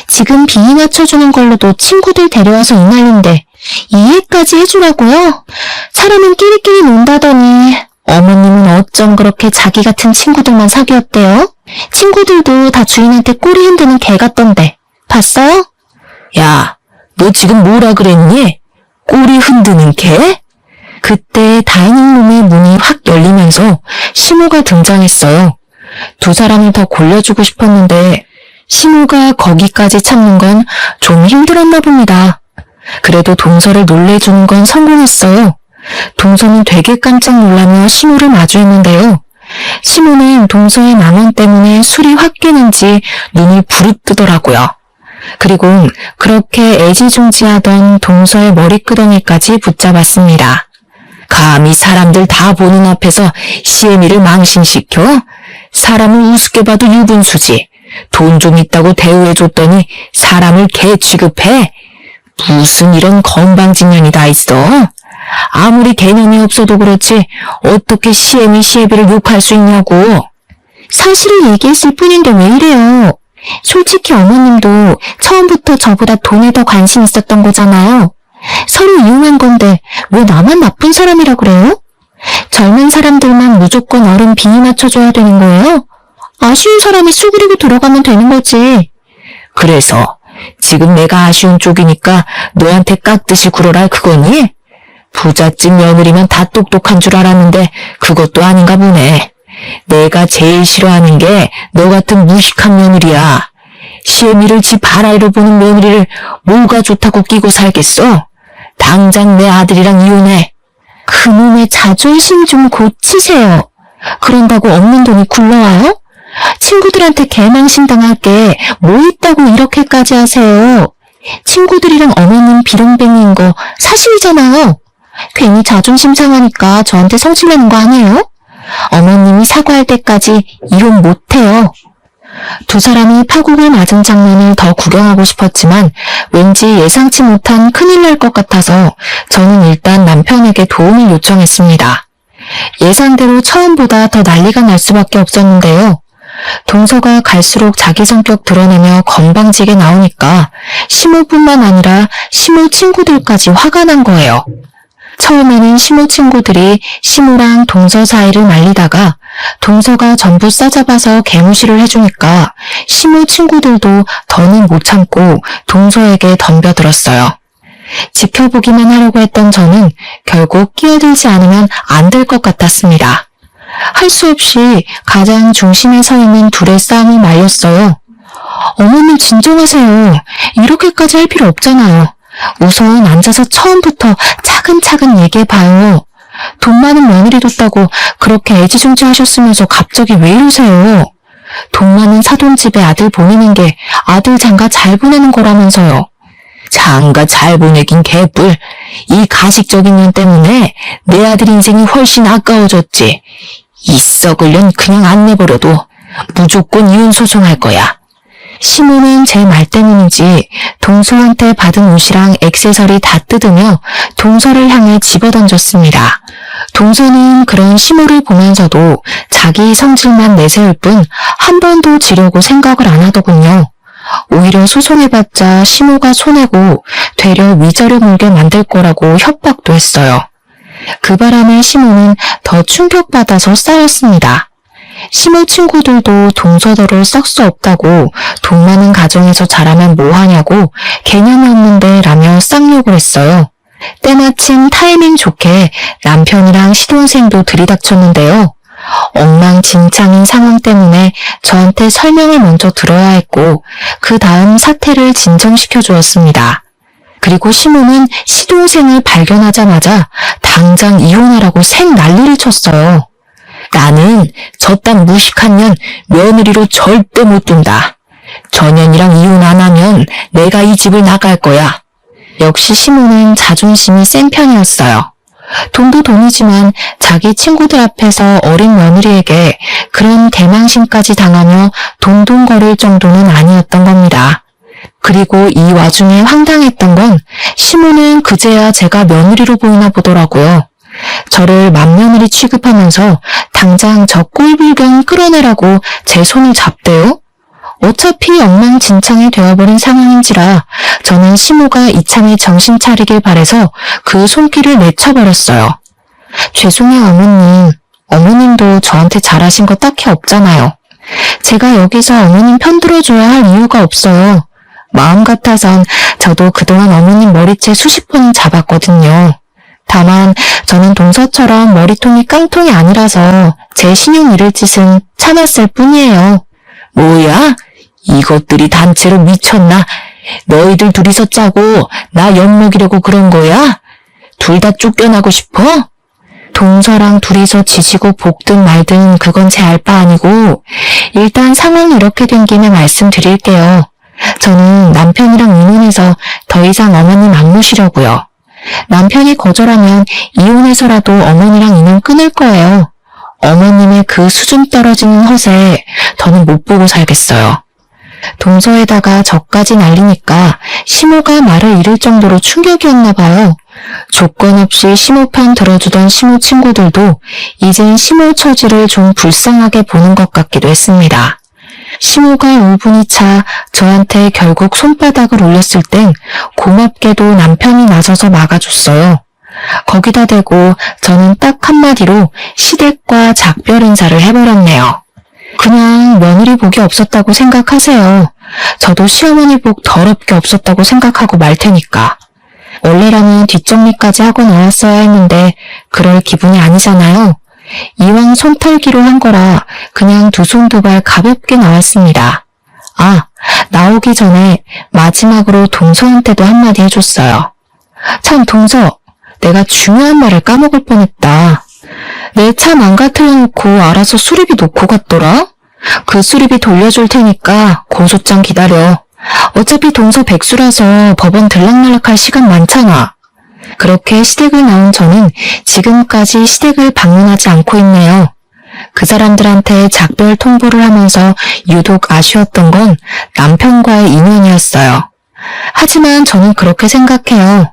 지금 비위 맞춰주는 걸로도 친구들 데려와서 이 난리인데 이해까지 해주라고요? 사람은 끼리끼리 논다더니 어머님은 어쩜 그렇게 자기 같은 친구들만 사귀었대요? 친구들도 다 주인한테 꼬리 흔드는 개 같던데 봤어요? 야, 너 지금 뭐라 그랬니? 꼬리 흔드는 개? 그때 다이닝룸의 문이 확 열리면서 시모가 등장했어요. 두 사람을 더 골려주고 싶었는데 시모가 거기까지 참는 건 좀 힘들었나 봅니다. 그래도 동서를 놀래주는 건 성공했어요. 동서는 되게 깜짝 놀라며 시모를 마주했는데요. 시모는 동서의 망언 때문에 술이 확 깨는지 눈을 부릅뜨더라고요. 그리고 그렇게 애지중지하던 동서의 머리끄덩이까지 붙잡았습니다. 감히 사람들 다 보는 앞에서 시애미를 망신시켜? 사람을 우습게 봐도 유분수지. 돈 좀 있다고 대우해줬더니 사람을 개 취급해? 무슨 이런 건방진년이 다 있어? 아무리 개념이 없어도 그렇지 어떻게 시애미 시애비를 욕할 수 있냐고. 사실을 얘기했을 뿐인데 왜 이래요? 솔직히 어머님도 처음부터 저보다 돈에 더 관심 있었던 거잖아요. 서로 이용한 건데 왜 나만 나쁜 사람이라 그래요? 젊은 사람들만 무조건 어른 비위 맞춰줘야 되는 거예요? 아쉬운 사람이 쑥그리고 들어가면 되는 거지. 그래서 지금 내가 아쉬운 쪽이니까 너한테 깍듯이 굴어라 그거니? 부잣집 며느리면 다 똑똑한 줄 알았는데 그것도 아닌가 보네. 내가 제일 싫어하는 게 너 같은 무식한 며느리야. 시애미를 지 바라이로 보는 며느리를 뭐가 좋다고 끼고 살겠어? 당장 내 아들이랑 이혼해. 그놈의 자존심 좀 고치세요. 그런다고 없는 돈이 굴러와요? 친구들한테 개망신 당할 게 뭐 있다고 이렇게까지 하세요. 친구들이랑 어머님 비룡뱅이인 거 사실이잖아요. 괜히 자존심 상하니까 저한테 성질내는 거 아니에요? 어머님이 사과할 때까지 이혼 못해요. 두 사람이 파국을 맞은 장면을 더 구경하고 싶었지만 왠지 예상치 못한 큰일 날 것 같아서 저는 일단 남편에게 도움을 요청했습니다. 예상대로 처음보다 더 난리가 날 수밖에 없었는데요. 동서가 갈수록 자기 성격 드러내며 건방지게 나오니까 시모뿐만 아니라 시모 친구들까지 화가 난 거예요. 처음에는 시모 친구들이 시모랑 동서 사이를 말리다가 동서가 전부 싸잡아서 개무시를 해주니까 시모 친구들도 더는 못 참고 동서에게 덤벼들었어요. 지켜보기만 하려고 했던 저는 결국 끼어들지 않으면 안 될 것 같았습니다. 할 수 없이 가장 중심에 서 있는 둘의 싸움이 말렸어요. 어머님 진정하세요. 이렇게까지 할 필요 없잖아요. 우선 앉아서 처음부터 차근차근 얘기해봐요. 돈 많은 며느리 뒀다고 그렇게 애지중지 하셨으면서 갑자기 왜 이러세요? 돈 많은 사돈집에 아들 보내는 게 아들 장가 잘 보내는 거라면서요. 장가 잘 보내긴 개뿔. 이 가식적인 년 때문에 내 아들 인생이 훨씬 아까워졌지. 이 썩을 년 그냥 안 내버려도 무조건 이혼 소송할 거야. 시모는 제 말 때문인지 동서한테 받은 옷이랑 액세서리 다 뜯으며 동서를 향해 집어던졌습니다. 동서는 그런 시모를 보면서도 자기 성질만 내세울 뿐 한 번도 지려고 생각을 안 하더군요. 오히려 소송해봤자 시모가 손해고 되려 위자료 물게 만들 거라고 협박도 했어요. 그 바람에 시모는 더 충격받아서 싸웠습니다. 시모 친구들도 동서더를 썩 수 없다고 돈 많은 가정에서 자라면 뭐하냐고 개념이 없는데 라며 쌍욕을 했어요. 때마침 타이밍 좋게 남편이랑 시동생도 들이닥쳤는데요. 엉망진창인 상황 때문에 저한테 설명을 먼저 들어야 했고 그 다음 사태를 진정시켜 주었습니다. 그리고 시모는 시동생을 발견하자마자 당장 이혼하라고 생 난리를 쳤어요. 나는 저딴 무식한 년 며느리로 절대 못 둔다. 전현이랑 이혼 안 하면 내가 이 집을 나갈 거야. 역시 시모는 자존심이 센 편이었어요. 돈도 돈이지만 자기 친구들 앞에서 어린 며느리에게 그런 대망신까지 당하며 돈돈거릴 정도는 아니었던 겁니다. 그리고 이 와중에 황당했던 건 시모는 그제야 제가 며느리로 보이나 보더라고요. 저를 맏며느리 취급하면서 당장 저 꼴불견 끌어내라고 제 손을 잡대요? 어차피 엉망진창이 되어버린 상황인지라 저는 시모가 이참에 정신 차리길 바래서 그 손길을 내쳐버렸어요. 죄송해요, 어머님. 어머님도 저한테 잘하신 거 딱히 없잖아요. 제가 여기서 어머님 편들어줘야 할 이유가 없어요. 마음 같아선 저도 그동안 어머님 머리채 수십 번은 잡았거든요. 다만 저는 동서처럼 머리통이 깡통이 아니라서 제 신용 잃을 짓은 참았을 뿐이에요. 뭐야? 이것들이 단체로 미쳤나? 너희들 둘이서 짜고 나 엿먹이려고 그런 거야? 둘 다 쫓겨나고 싶어? 동서랑 둘이서 지지고 볶든 말든 그건 제 알 바 아니고 일단 상황이 이렇게 된 김에 말씀드릴게요. 저는 남편이랑 이혼해서 더 이상 어머님 안 모시려고요. 남편이 거절하면 이혼해서라도 어머니랑 인연 끊을 거예요. 어머님의 그 수준 떨어지는 허세 더는 못 보고 살겠어요. 동서에다가 저까지 날리니까 시모가 말을 잃을 정도로 충격이었나 봐요. 조건 없이 시모 편 들어주던 시모 친구들도 이젠 시모 처지를 좀 불쌍하게 보는 것 같기도 했습니다. 시모가 5분이 차 저한테 결국 손바닥을 올렸을 땐 고맙게도 남편이 나서서 막아줬어요. 거기다 대고 저는 딱 한마디로 시댁과 작별 인사를 해버렸네요. 그냥 며느리 복이 없었다고 생각하세요. 저도 시어머니 복 더럽게 없었다고 생각하고 말 테니까. 원래라면 뒷정리까지 하고 나왔어야 했는데 그럴 기분이 아니잖아요. 이왕 손 털기로 한 거라 그냥 두 손 두 발 가볍게 나왔습니다. 아, 나오기 전에 마지막으로 동서한테도 한마디 해줬어요. 참 동서, 내가 중요한 말을 까먹을 뻔했다. 내 차 망가뜨려놓고 알아서 수리비 놓고 갔더라? 그 수리비 돌려줄 테니까 고소장 기다려. 어차피 동서 백수라서 법원 들락날락할 시간 많잖아. 그렇게 시댁을 나온 저는 지금까지 시댁을 방문하지 않고 있네요. 그 사람들한테 작별 통보를 하면서 유독 아쉬웠던 건 남편과의 인연이었어요. 하지만 저는 그렇게 생각해요.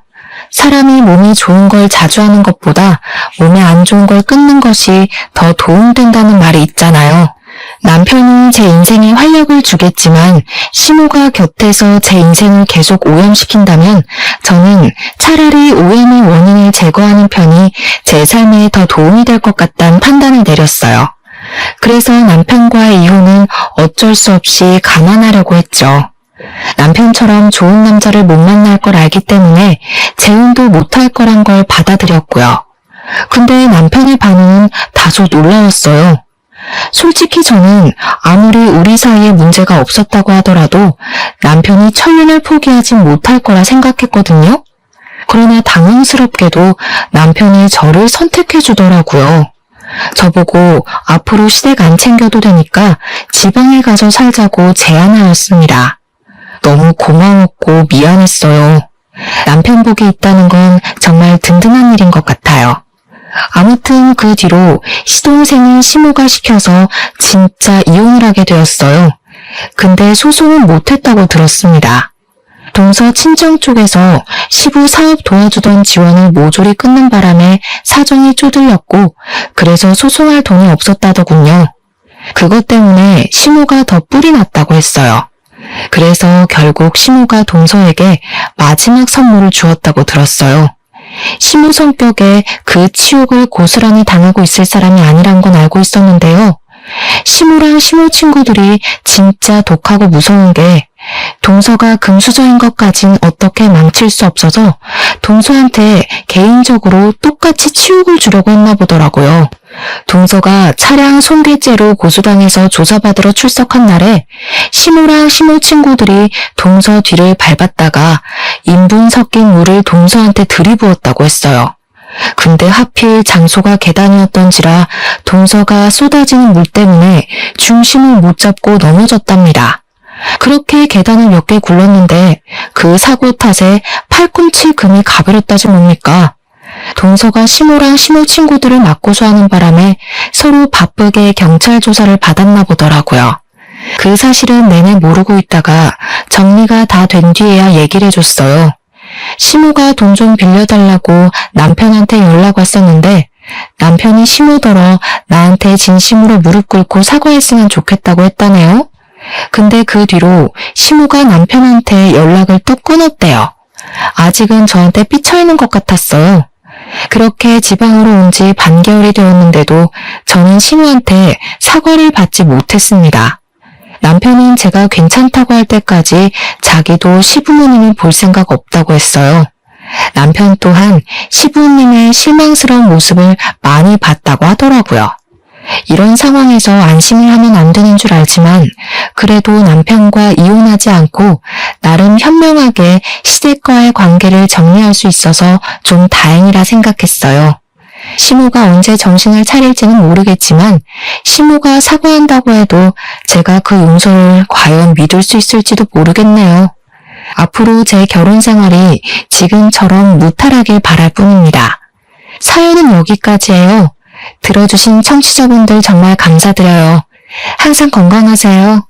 사람이 몸이 좋은 걸 자주 하는 것보다 몸에 안 좋은 걸 끊는 것이 더 도움된다는 말이 있잖아요. 남편이 제 인생에 활력을 주겠지만 시모가 곁에서 제 인생을 계속 오염시킨다면 저는 차라리 오염의 원인을 제거하는 편이 제 삶에 더 도움이 될 것 같다는 판단을 내렸어요. 그래서 남편과의 이혼은 어쩔 수 없이 감안하려고 했죠. 남편처럼 좋은 남자를 못 만날 걸 알기 때문에 재혼도 못할 거란 걸 받아들였고요. 근데 남편의 반응은 다소 놀라웠어요. 솔직히 저는 아무리 우리 사이에 문제가 없었다고 하더라도 남편이 천륜을 포기하진 못할 거라 생각했거든요. 그러나 당황스럽게도 남편이 저를 선택해 주더라고요. 저보고 앞으로 시댁 안 챙겨도 되니까 지방에 가서 살자고 제안하였습니다. 너무 고마웠고 미안했어요. 남편 복이 있다는 건 정말 든든한 일인 것 같아요. 아무튼 그 뒤로 시동생인 시모가 시켜서 진짜 이혼을 하게 되었어요. 근데 소송은 못했다고 들었습니다. 동서 친정 쪽에서 시부 사업 도와주던 지원을 모조리 끊는 바람에 사정이 쪼들렸고 그래서 소송할 돈이 없었다더군요. 그것 때문에 시모가 더 뿔이 났다고 했어요. 그래서 결국 시모가 동서에게 마지막 선물을 주었다고 들었어요. 시모 성격에 그 치욕을 고스란히 당하고 있을 사람이 아니란 건 알고 있었는데요. 시모랑 시모 친구들이 진짜 독하고 무서운 게 동서가 금수저인 것까진 어떻게 망칠 수 없어서 동서한테 개인적으로 똑같이 치욕을 주려고 했나 보더라고요. 동서가 차량 손괴죄로 고소당해서 조사받으러 출석한 날에 시모랑 시모 친구들이 동서 뒤를 밟았다가 인분 섞인 물을 동서한테 들이부었다고 했어요. 근데 하필 장소가 계단이었던지라 동서가 쏟아지는 물 때문에 중심을 못 잡고 넘어졌답니다. 그렇게 계단을 몇 개 굴렀는데 그 사고 탓에 팔꿈치 금이 가버렸다지 뭡니까? 동서가 시모랑 시모 친구들을 맞고소하는 바람에 서로 바쁘게 경찰 조사를 받았나 보더라고요. 그 사실은 내내 모르고 있다가 정리가 다 된 뒤에야 얘기를 해줬어요. 시모가 돈 좀 빌려달라고 남편한테 연락 왔었는데 남편이 시모더러 나한테 진심으로 무릎 꿇고 사과했으면 좋겠다고 했다네요. 근데 그 뒤로 시모가 남편한테 연락을 또 끊었대요. 아직은 저한테 삐쳐있는 것 같았어요. 그렇게 지방으로 온 지 반개월이 되었는데도 저는 시모한테 사과를 받지 못했습니다. 남편은 제가 괜찮다고 할 때까지 자기도 시부모님을 볼 생각 없다고 했어요. 남편 또한 시부모님의 실망스러운 모습을 많이 봤다고 하더라고요. 이런 상황에서 안심을 하면 안 되는 줄 알지만 그래도 남편과 이혼하지 않고 나름 현명하게 시댁과의 관계를 정리할 수 있어서 좀 다행이라 생각했어요. 시모가 언제 정신을 차릴지는 모르겠지만 시모가 사과한다고 해도 제가 그 용서를 과연 믿을 수 있을지도 모르겠네요. 앞으로 제 결혼 생활이 지금처럼 무탈하길 바랄 뿐입니다. 사연은 여기까지예요. 들어주신 청취자분들 정말 감사드려요. 항상 건강하세요.